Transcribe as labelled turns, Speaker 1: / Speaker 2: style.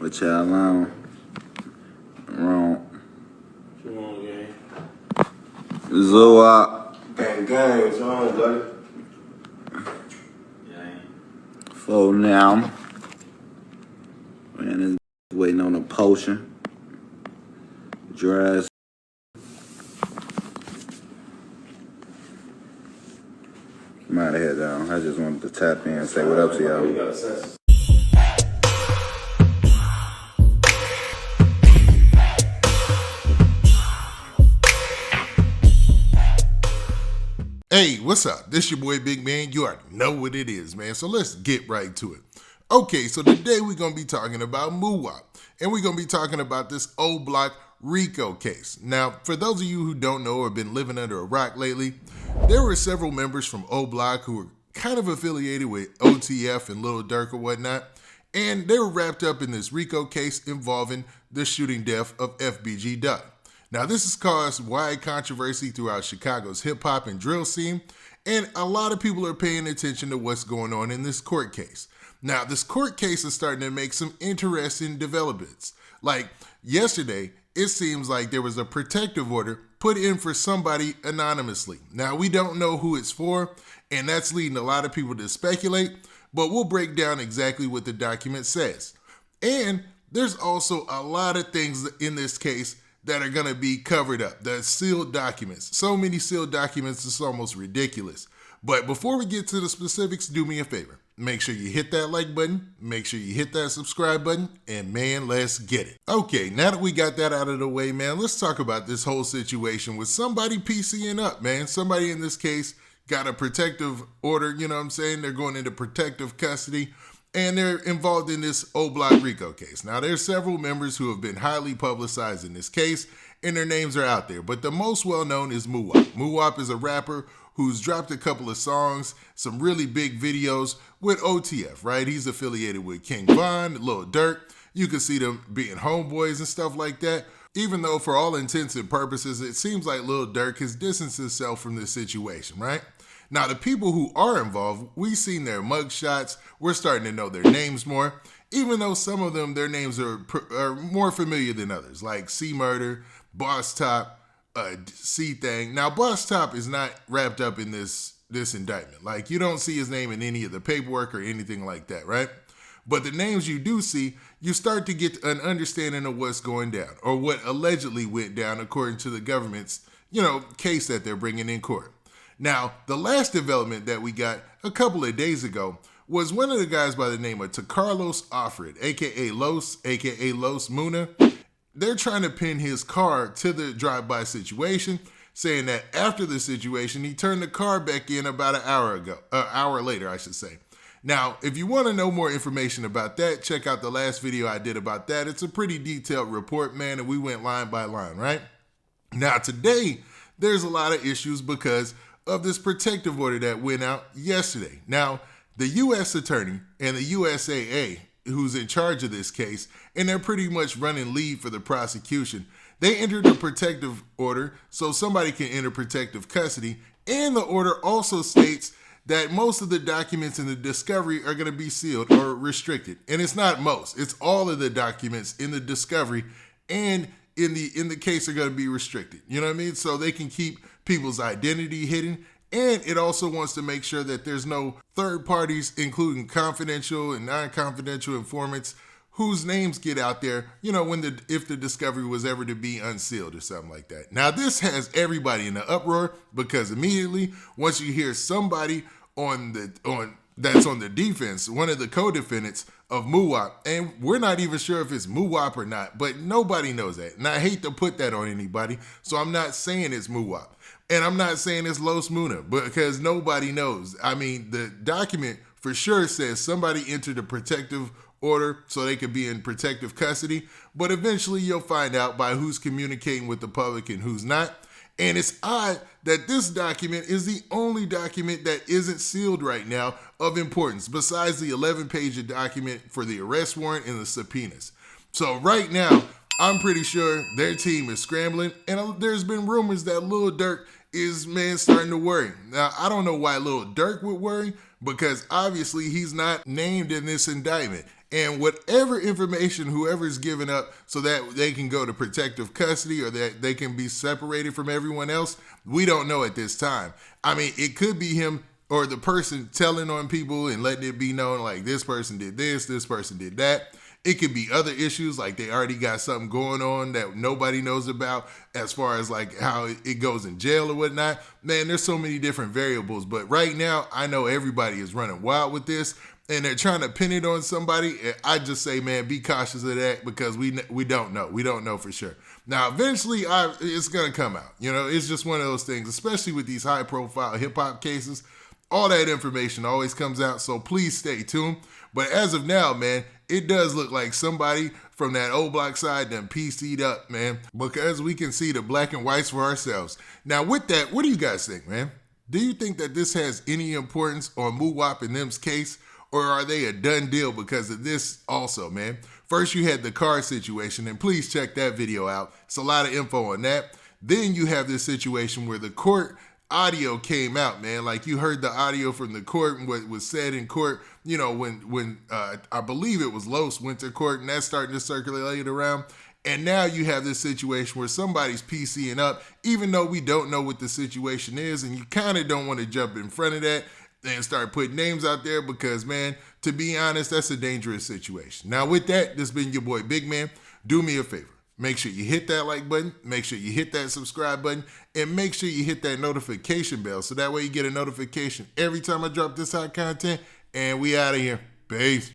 Speaker 1: What y'all on? Wrong.
Speaker 2: Come on, gang.
Speaker 1: Muwop.
Speaker 2: Gang, what's on, buddy?
Speaker 1: For now. Man, is waiting on a potion. Dress. I'm out of here, though. I just wanted to tap in and say what up to y'all.
Speaker 3: Hey, what's up? This your boy Big Man. You already know what it is, man. So let's get right to it. Okay, so today we're going to be talking about Muwop. And we're going to be talking about this old block RICO case. Now, for those of you who don't know or have been living under a rock lately, there were several members from O Block who were kind of affiliated with OTF and Lil Durk or whatnot. And they were wrapped up in this RICO case involving the shooting death of FBG Duck. Now, this has caused wide controversy throughout Chicago's hip-hop and drill scene, and a lot of people are paying attention to what's going on in this court case. Now, this court case is starting to make some interesting developments. Like, yesterday, it seems like there was a protective order put in for somebody anonymously. Now, we don't know who it's for, and that's leading a lot of people to speculate, but we'll break down exactly what the document says. And there's also a lot of things in this case that are going to be covered up. The sealed documents. So many sealed documents, it's almost ridiculous. But before we get to the specifics, do me a favor. Make sure you hit that like button, make sure you hit that subscribe button, and man, let's get it. Okay, now that we got that out of the way, man, let's talk about this whole situation with somebody PCing up, man. Somebody in this case got a protective order, you know what I'm saying? They're going into protective custody. And they're involved in this old block RICO case. Now, there's several members who have been highly publicized in this case, and their names are out there. But the most well-known is Muwop. Muwop is a rapper who's dropped a couple of songs, some really big videos with OTF, right? He's affiliated with King Von, Lil Durk. You can see them being homeboys and stuff like that. Even though, for all intents and purposes, it seems like Lil Durk has distanced himself from this situation, right? Now, the people who are involved, we've seen their mugshots. We're starting to know their names more, even though some of them, their names are more familiar than others, like C-Murder, Boss Top, C-Thang. Now, Boss Top is not wrapped up in this indictment. Like, you don't see his name in any of the paperwork or anything like that, right? But the names you do see, you start to get an understanding of what's going down, or what allegedly went down according to the government's, case that they're bringing in court. Now, the last development that we got a couple of days ago was one of the guys by the name of Carlos Offred, aka Los Muna. They're trying to pin his car to the drive-by situation, saying that after the situation, he turned the car back in about an hour later, I should say. Now, if you want to know more information about that, check out the last video I did about that. It's a pretty detailed report, man, and we went line by line, right? Now, today, there's a lot of issues because of this protective order that went out yesterday. Now, the U.S. attorney and the USAA, who's in charge of this case, and they're pretty much running lead for the prosecution, they entered a protective order so somebody can enter protective custody, and the order also states that most of the documents in the discovery are going to be sealed or restricted. And it's not most, it's all of the documents in the discovery and in the case are going to be restricted. You know what I mean? So they can keep people's identity hidden. And it also wants to make sure that there's no third parties, including confidential and non-confidential informants, whose names get out there, if the discovery was ever to be unsealed or something like that. Now, this has everybody in an uproar because immediately, once you hear somebody that's on the defense, one of the co-defendants of Muwop, and we're not even sure if it's Muwop or not, but nobody knows that. And I hate to put that on anybody, so I'm not saying it's Muwop. And I'm not saying it's Los Muna, because nobody knows. I mean, the document for sure says somebody entered a protective order so they could be in protective custody, but eventually you'll find out by who's communicating with the public and who's not. And it's odd that this document is the only document that isn't sealed right now of importance, besides the 11-page document for the arrest warrant and the subpoenas. So right now, I'm pretty sure their team is scrambling, and there's been rumors that Lil Durk is, man, starting to worry. Now, I don't know why little Durk would worry, because obviously he's not named in this indictment. And whatever information whoever's given up so that they can go to protective custody or that they can be separated from everyone else, we don't know at this time. I mean, it could be him or the person telling on people and letting it be known like this person did this person did that. It could be other issues like they already got something going on that nobody knows about as far as like how it goes in jail or whatnot. Man, there's so many different variables. But right now, I know everybody is running wild with this and they're trying to pin it on somebody. I just say, man, be cautious of that because we don't know. We don't know for sure. Now, eventually, it's going to come out. You know, it's just one of those things, especially with these high-profile hip-hop cases. All that information always comes out, so please stay tuned. But as of now, man, it does look like somebody from that old block side done PC'd up, man, because we can see the black and whites for ourselves. Now, with that, what do you guys think, man? Do you think that this has any importance on Muwop and them's case, or are they a done deal because of this also, man? First, you had the car situation, and please check that video out. It's a lot of info on that. Then you have this situation where the court audio came out, man. Like you heard the audio from the court and what was said in court, you know, when I believe it was Los went to court and that's starting to circulate around. And now you have this situation where somebody's PCing up, even though we don't know what the situation is. And you kind of don't want to jump in front of that and start putting names out there because, man, to be honest, that's a dangerous situation. Now, with that, this has been your boy, Big Man. Do me a favor. Make sure you hit that like button, make sure you hit that subscribe button, and make sure you hit that notification bell so that way you get a notification every time I drop this hot content. And we out of here. Peace.